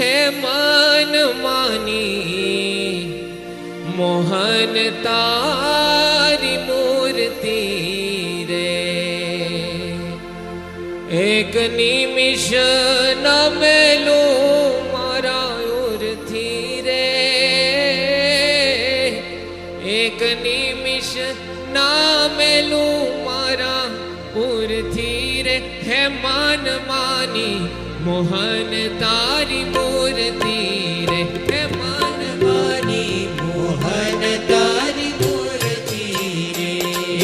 હે મન માની મોહન તારી મૂર્તિ રે, એક નિમિષ ન મેલું મારા ઉરથી રે, એક નિમિષ ના મેલું મારા ઉરથી રે, હે મન માની મોહન તારી મૂર્તિ રે, હે મન માની મોહન તારી મૂર્તિ રે,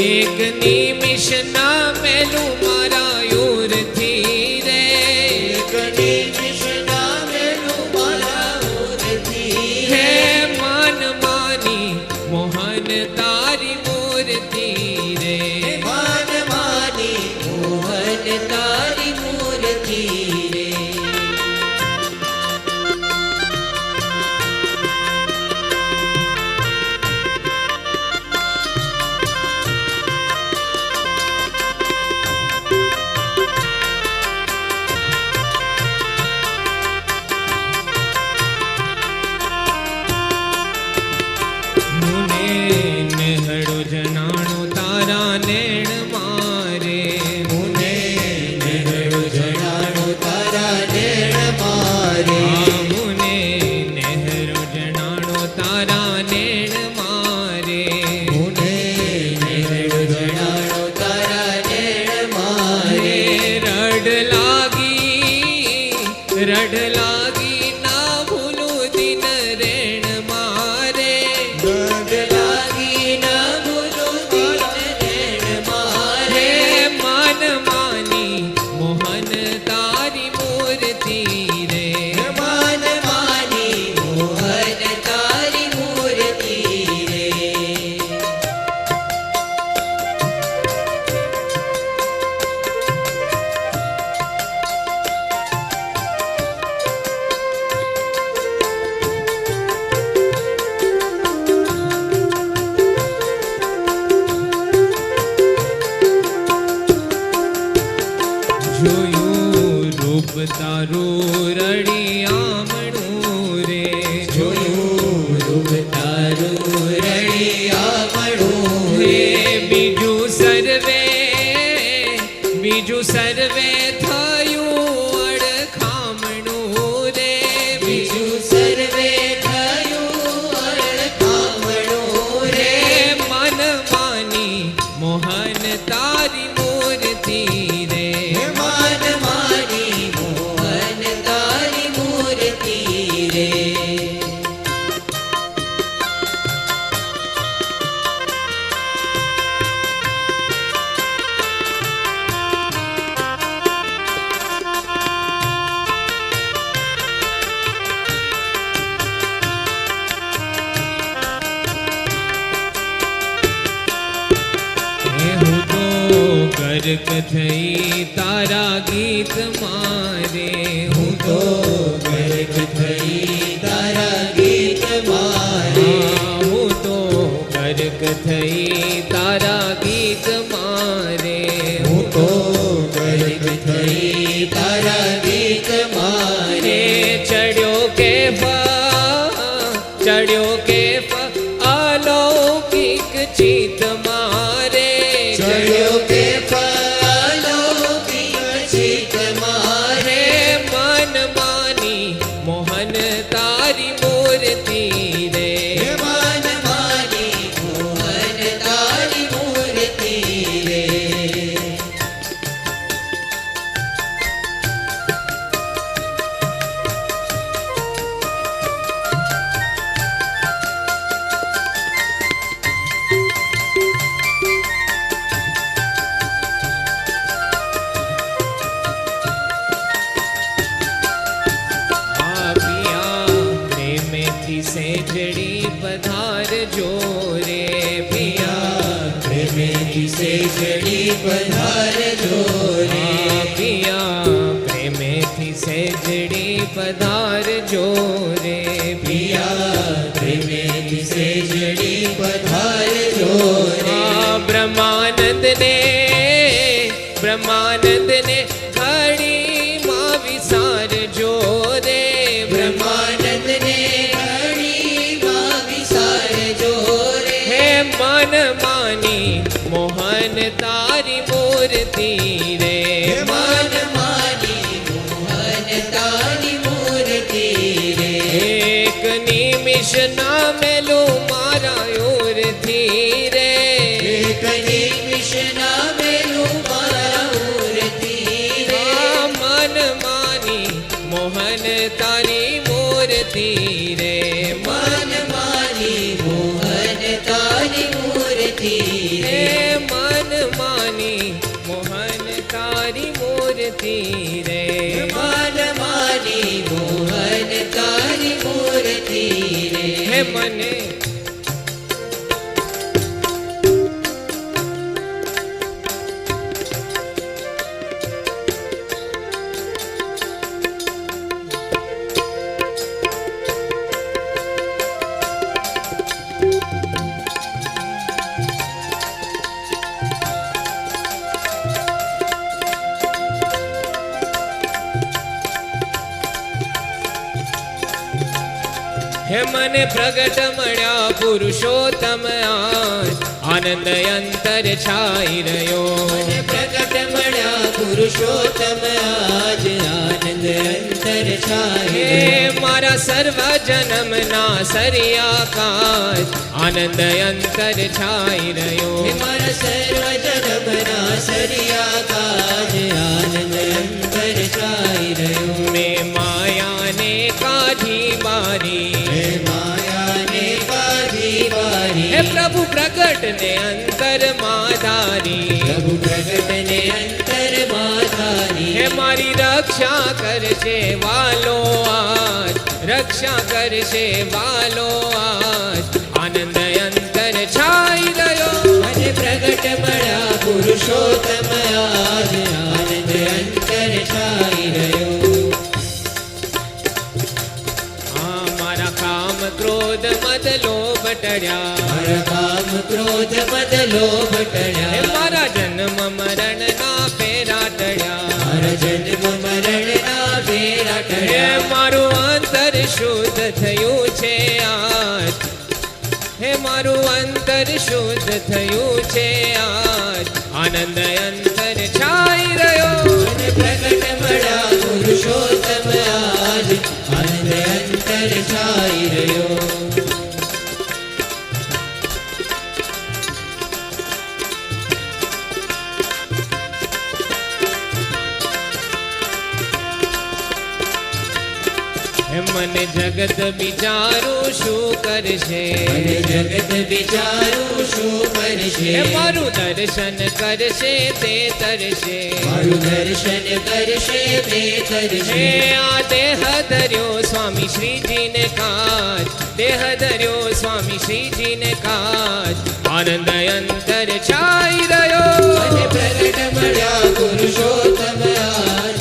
એક નિમિષ ના મેલું મારા ઉરથી રે, એક નિમિષ ના મેલું મારા ઉરથી રે, હે મન માની મોહન તારી મૂર્તિ રે, મન માની મોહન તારી મૂર્તિ રે. રડ લાગી ના ભૂલું દિન રેણ મારે, રડ લાગી ના ભૂલું દિન રેણ મારે, મન માની મોહન તારી મૂર્તિ રે, મન માની મોહન તારી મૂર્તિ રે. જોયું રૂપ તારું રળિયામણું રે, જોયું રૂપ તારું રળિયામણું રે, બીજું સર્વે થયું અડખામણું રે, બીજું સર્વે થયું અડખામણું રે, મન માની મોહન તારી મૂર્તિ રે, મન માની મોહન તારી મૂર્તિ રે. ગરક થઈ તારા ગીત મારે, હું તો ગરક થઈ તારા ગીત મારે, હું તો ગરક થઈ તારા ગીત મારે, હું તો ગરક થઈ તારા ગીત મારે, ચડ્યો કે અલૌકિક ચિત મારે, ચડ્યો કે અલૌકિક ચિત મારે, મન માની મોહન તારી મૂર્તિ રે, મન માની મોહન તારી મૂર્તિ રે. સેજડી પધાર જોરે પિયા, પ્રેમેથી સેજડી પધાર જોરે પિયા, પ્રેમેથી સેજડી પધાર જોરે પિયા, પ્રેમેથી સેજડી પધાર જોરે. બ્રહ્માનંદ ને ઘડી માં વિસાર જોરે, બ્રહ્મ મન માની મોહન તારી મૂર્તિ રે મન માની મોહન તારી મૂર્તિ રે એક નિમિષ ના મેલું મારા ઓરથી રે એક નિમિષ ના મેલું મારા મૂર્તિ રે મન માની મોહન તારી મૂર્તિ રે મન માની મોહન તારી મૂર્તિ રે મન માની મોહન તારી મૂર્તિ રે મન માની મોહન તારી મૂર્તિ રે હે મને હે મને પ્રગટ મળ્યા પુરુષોત્તમ આજ આનંદ અંતર છાઈ રહ્યો મને પ્રગટ મળ્યા પુરુષોત્તમ આજ આનંદ અંતર છાય હે મારા સર્વ જન્મના સરિયા કાજ આનંદ અંતર છાઈ રહ્યો હે મારા સર્વ જન્મના સરિયા કાજ આનંદ અંતર છાય રહ્યો મેં માયાને કાઢી બારી હે માયાને કાઢી બારી હે પ્રભુ પ્રગટ ને અંતર માધારી પ્રભુ પ્રગટ ને અંતર માધારી હે મારી રક્ષા કરશે વાલો આજ રક્ષા કરશે વાલો આજ આનંદ અંતર છાઈ રહ્યો મને પ્રગટ મળ્યા પુરુષોત્તમ આજ આનંદ અંતર છાઈ રહ્યો આ મારા કામ ક્રોધ મદ લોભ ટળ્યા મારા કામ ક્રોધ મદ લોભ હે ટળ્યા મારા જન્મ મરણ ના ફેરા ટળ્યા મારા જન્મ મરણ ના ફેરા હે ટળ્યા મારું અંતર શુદ્ધ થયું છે આજ હે મારું અંતર શુદ્ધ થયું છે આજ આનંદ અંતર છાઈ રહ્યો મને પ્રગટ મળ્યા પુરુષોત્તમ આજ આનંદ અંતર છાઈ રહ્યો હે મને જગત વિચારું શું કરશે મને જગત વિચારું શું હે કરશે મારું દર્શન કરશે તે તરશે મારું દર્શન કરશે તે હે કરશે આ દેહ ધર્યો સ્વામી શ્રીજીને કાજ દેહ ધર્યો સ્વામી શ્રીજીને કાજ આનંદ અંતર છાઈ રહ્યો મને પ્રગટ મળ્યા પુરુષોત્તમ આજ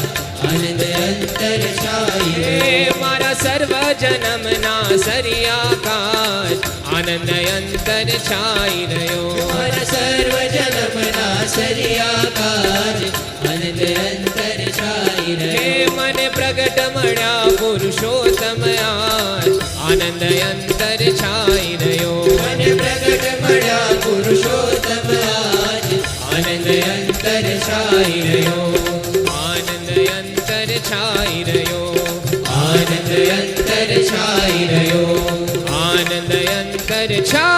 આનંદ અંતર છાઈ હે રહ્યો મારા સર્વ જન્મના સરિયા કાજ આનંદ અંતર છાઈ રહ્યો મારા સર્વ જન્મના સરિયા કાજ આનંદ અંતર છાઈ હે રહ્યો મને પ્રગટ મળ્યા પુરુષોત્તમ આજ આનંદ અંતર છાઈ રહ્યો મને પ્રગટ મળ્યા પુરુષોત્તમ આજ આનંદ અંતર છાઈ રહ્યો આનંદ અંતર છાઈ રહ્યો આનંદ અંતર છાઈ રહ્યો આનંદ અંતર છાઈ